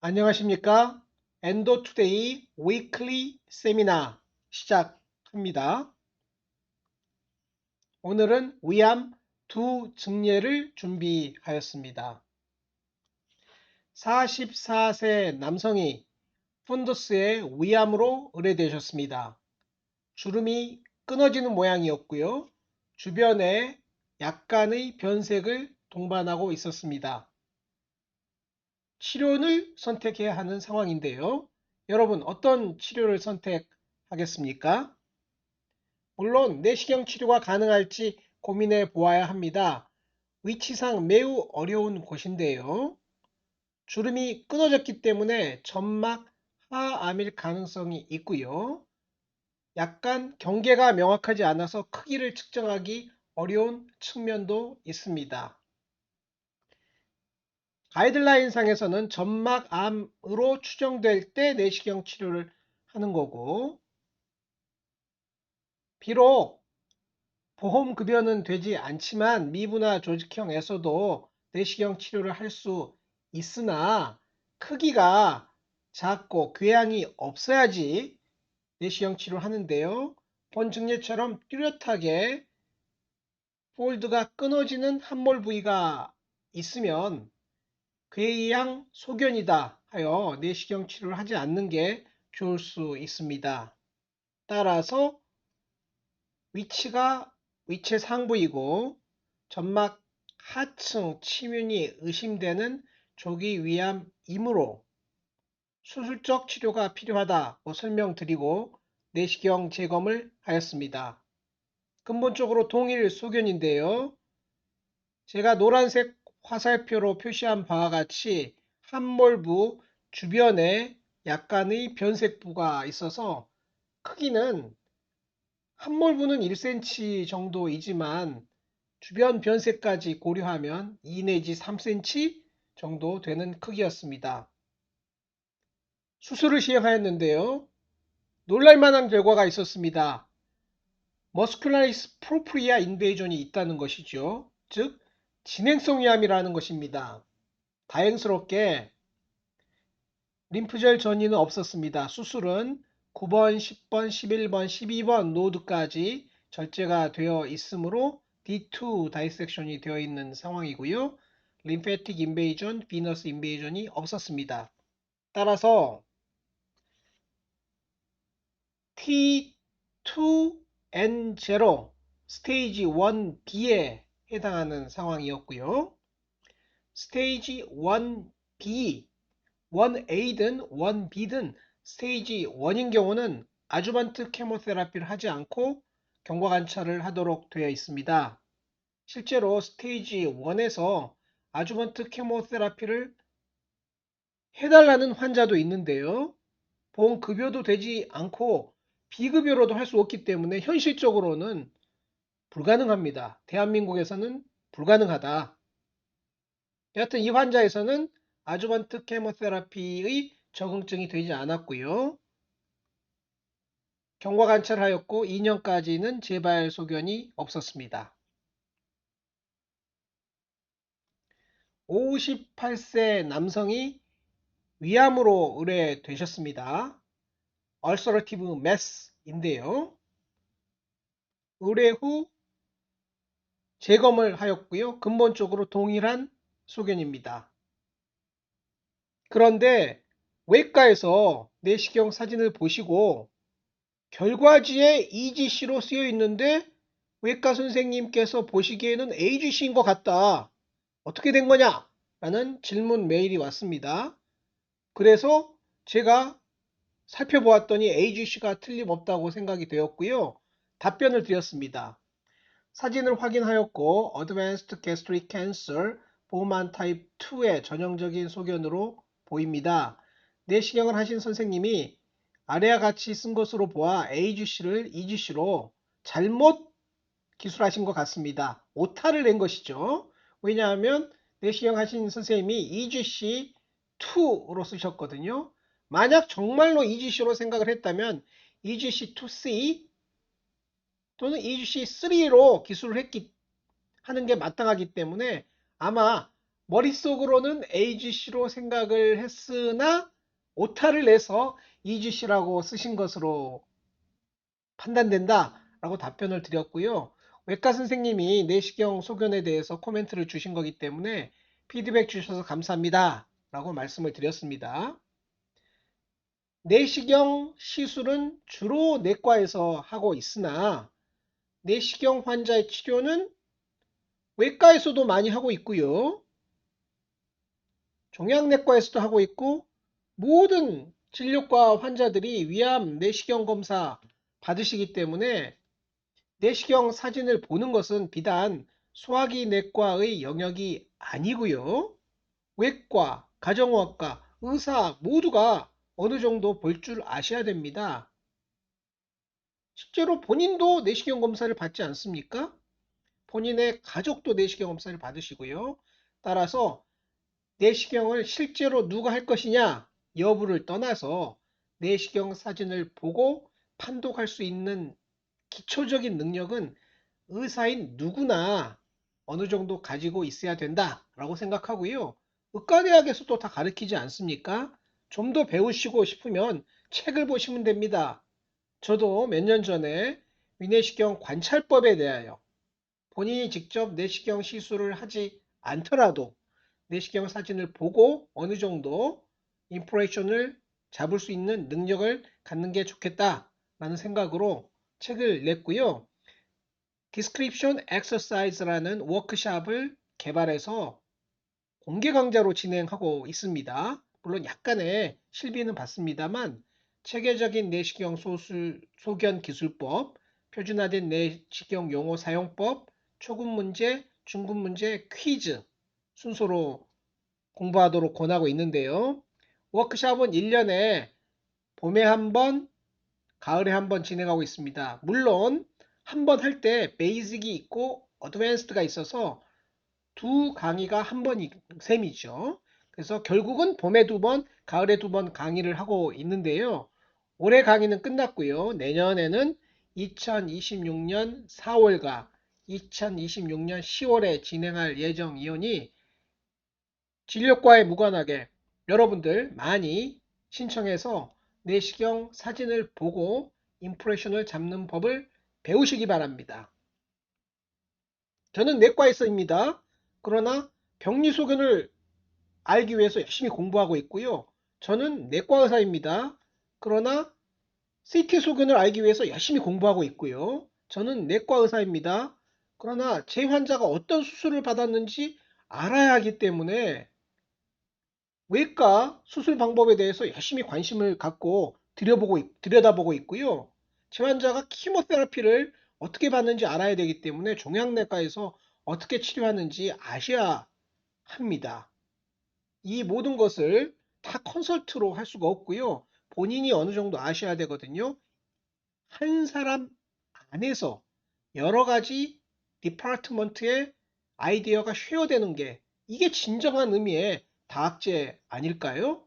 안녕하십니까? 엔도투데이 위클리 세미나 시작합니다. 오늘은 위암 두 증례를 준비하였습니다. 44세 남성이 푼두스의 위암으로 의뢰되셨습니다. 주름이 끊어지는 모양이었고요. 주변에 약간의 변색을 동반하고 있었습니다. 치료를 선택해야 하는 상황인데요. 여러분, 어떤 치료를 선택하겠습니까? 물론 내시경 치료가 가능할지 고민해 보아야 합니다. 위치상 매우 어려운 곳인데요. 주름이 끊어졌기 때문에 점막 하암일 가능성이 있고요. 약간 경계가 명확하지 않아서 크기를 측정하기 어려운 측면도 있습니다. 가이드라인 상에서는 점막암으로 추정될 때 내시경 치료를 하는 거고, 비록 보험급여는 되지 않지만 미부나 조직형에서도 내시경 치료를 할 수 있으나 크기가 작고 궤양이 없어야지 내시경 치료를 하는데요. 본 증례처럼 뚜렷하게 폴드가 끊어지는 함몰 부위가 있으면 궤양 소견이다 하여 내시경 치료를 하지 않는 게 좋을 수 있습니다. 따라서 위치가 위체 상부이고 점막 하층 침윤이 의심되는 조기 위암이므로 수술적 치료가 필요하다고 설명드리고 내시경 재검을 하였습니다. 근본적으로 동일 소견인데요. 제가 노란색 화살표로 표시한 바와 같이 함몰부 주변에 약간의 변색부가 있어서 크기는 함몰부는 1cm 정도이지만 주변 변색까지 고려하면 2 내지 3cm 정도 되는 크기였습니다. 수술을 시행하였는데요. 놀랄만한 결과가 있었습니다. 머스큘라리스 프로프리아 인베이전이 있다는 것이죠. 즉 진행성 위암이라는 것입니다. 다행스럽게 림프절 전이는 없었습니다. 수술은 9번, 10번, 11번, 12번 노드까지 절제가 되어 있으므로 D2 다이섹션이 되어 있는 상황이고요. 림페틱 인베이전, 비너스 인베이전이 없었습니다. 따라서 T2N0 스테이지 1B에 해당하는 상황이었고요. 스테이지 1B, 1A든 1B든 스테이지 1인 경우는 아주반트 케모테라피를 하지 않고 경과 관찰을 하도록 되어 있습니다. 실제로 스테이지 1에서 아주반트 케모테라피를 해달라는 환자도 있는데요. 보험급여도 되지 않고 비급여로도 할 수 없기 때문에 현실적으로는 불가능합니다. 대한민국에서는 불가능하다. 여하튼 이 환자에서는 아주반트 케모테라피의 적응증이 되지 않았고요. 경과 관찰하였고 2년까지는 재발 소견이 없었습니다. 58세 남성이 위암으로 의뢰되셨습니다. ulcerative mass인데요. 의뢰 후 재검을 하였고요. 근본적으로 동일한 소견입니다. 그런데 외과에서 내시경 사진을 보시고 결과지에 EGC로 쓰여 있는데 외과 선생님께서 보시기에는 AGC인 것 같다. 어떻게 된 거냐? 라는 질문 메일이 왔습니다. 그래서 제가 살펴보았더니 AGC가 틀림없다고 생각이 되었고요. 답변을 드렸습니다. 사진을 확인하였고 Advanced Gastric Cancer 보만 타입 2의 전형적인 소견으로 보입니다. 내시경을 하신 선생님이 아래와 같이 쓴 것으로 보아 AGC를 EGC로 잘못 기술하신 것 같습니다. 오타를 낸 것이죠. 왜냐하면 내시경 하신 선생님이 EGC2로 쓰셨거든요. 만약 정말로 EGC로 생각을 했다면 EGC2C 또는 EGC3로 기술을 하는 게 마땅하기 때문에 아마 머릿속으로는 AGC로 생각을 했으나 오타를 내서 EGC라고 쓰신 것으로 판단된다 라고 답변을 드렸고요. 외과 선생님이 내시경 소견에 대해서 코멘트를 주신 거기 때문에 피드백 주셔서 감사합니다 라고 말씀을 드렸습니다. 내시경 시술은 주로 내과에서 하고 있으나 내시경 환자의 치료는 외과에서도 많이 하고 있고요. 종양내과에서도 하고 있고 모든 진료과 환자들이 위암 내시경 검사 받으시기 때문에 내시경 사진을 보는 것은 비단 소화기 내과의 영역이 아니고요. 외과, 가정의학과, 의사 모두가 어느 정도 볼 줄 아셔야 됩니다. 실제로 본인도 내시경 검사를 받지 않습니까? 본인의 가족도 내시경 검사를 받으시고요. 따라서 내시경을 실제로 누가 할 것이냐 여부를 떠나서 내시경 사진을 보고 판독할 수 있는 기초적인 능력은 의사인 누구나 어느 정도 가지고 있어야 된다라고 생각하고요. 의과대학에서도 다 가르치지 않습니까? 좀 더 배우시고 싶으면 책을 보시면 됩니다. 저도 몇 년 전에 위내시경 관찰법에 대하여 본인이 직접 내시경 시술을 하지 않더라도 내시경 사진을 보고 어느 정도 인포레이션을 잡을 수 있는 능력을 갖는 게 좋겠다라는 생각으로 책을 냈고요. Description Exercise라는 워크샵을 개발해서 공개 강좌로 진행하고 있습니다. 물론 약간의 실비는 받습니다만 체계적인 내시경 소견 기술법, 표준화된 내시경 용어 사용법, 초급 문제, 중급 문제, 퀴즈 순서로 공부하도록 권하고 있는데요. 워크샵은 1년에 봄에 한 번, 가을에 한 번 진행하고 있습니다. 물론 한 번 할 때 베이직이 있고 어드밴스드가 있어서 두 강의가 한 번인 셈이죠. 그래서 결국은 봄에 두 번, 가을에 두 번 강의를 하고 있는데요. 올해 강의는 끝났고요. 내년에는 2026년 4월과 2026년 10월에 진행할 예정이오니 진료과에 무관하게 여러분들 많이 신청해서 내시경 사진을 보고 임프레션을 잡는 법을 배우시기 바랍니다. 저는 내과의사입니다. 그러나 병리 소견을 알기 위해서 열심히 공부하고 있고요. 저는 내과 의사입니다. 그러나 CT 소견을 알기 위해서 열심히 공부하고 있고요. 저는 내과 의사입니다. 그러나 제 환자가 어떤 수술을 받았는지 알아야 하기 때문에 외과 수술 방법에 대해서 열심히 관심을 갖고 들여다보고 있고요. 제 환자가 키모테라피를 어떻게 받는지 알아야 되기 때문에 종양내과에서 어떻게 치료하는지 아셔야 합니다. 이 모든 것을 다 컨설트로 할 수가 없고요. 본인이 어느 정도 아셔야 되거든요. 한 사람 안에서 여러 가지 디파트먼트의 아이디어가 쉐어되는 게 이게 진정한 의미의 다학제 아닐까요?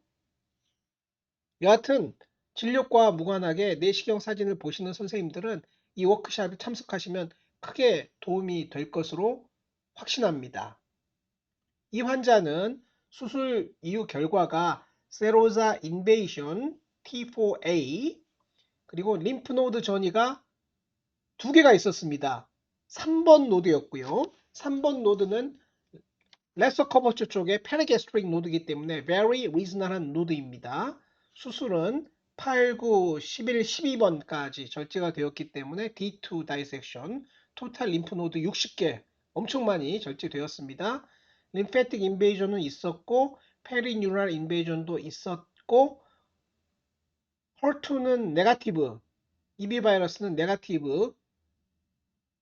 여하튼 진료과 무관하게 내시경 사진을 보시는 선생님들은 이 워크샵에 참석하시면 크게 도움이 될 것으로 확신합니다. 이 환자는 수술 이후 결과가 세로자 인베이션 T4A 그리고 림프노드 전이가 두 개가 있었습니다. 3번 노드였고요. 3번 노드는 레서 커버처 쪽의 페리게스트릭 노드이기 때문에 very reasonable한 노드입니다. 수술은 8, 9, 11, 12번까지 절제가 되었기 때문에 D2 다이섹션, 토탈 림프 노드 60개 엄청 많이 절제되었습니다. 림페틱 인베이전은 있었고 페리뉴럴 인베이전도 있었고 헐투는 네가티브, EB 바이러스는 네가티브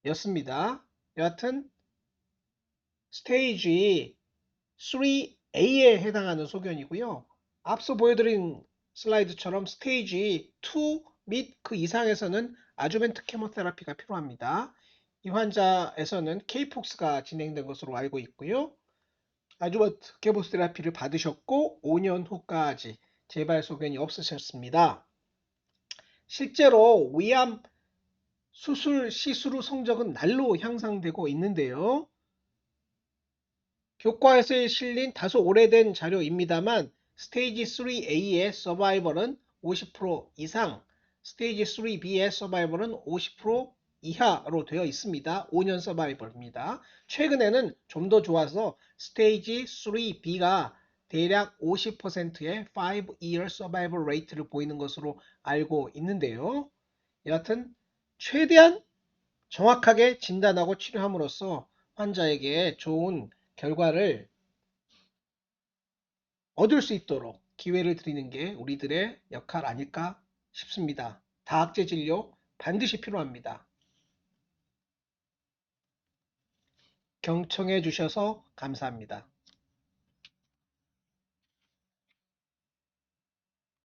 였습니다. 여하튼 스테이지 3A에 해당하는 소견이고요. 앞서 보여드린 슬라이드처럼 스테이지 2 및 그 이상에서는 아주벤트 케모테라피가 필요합니다. 이 환자에서는 케이폭스가 진행된 것으로 알고 있고요. 아주벤트 케모테라피를 받으셨고 5년 후까지 재발 소견이 없으셨습니다. 실제로 위암 수술 시술 후 성적은 날로 향상되고 있는데요. 교과서에 실린 다소 오래된 자료입니다만 스테이지 3A의 서바이벌은 50% 이상, 스테이지 3B의 서바이벌은 50% 이하로 되어 있습니다. 5년 서바이벌입니다. 최근에는 좀 더 좋아서 스테이지 3B가 대략 50%의 5-year survival rate를 보이는 것으로 알고 있는데요. 여하튼 최대한 정확하게 진단하고 치료함으로써 환자에게 좋은 결과를 얻을 수 있도록 기회를 드리는 게 우리들의 역할 아닐까 싶습니다. 다학제 진료 반드시 필요합니다. 경청해 주셔서 감사합니다.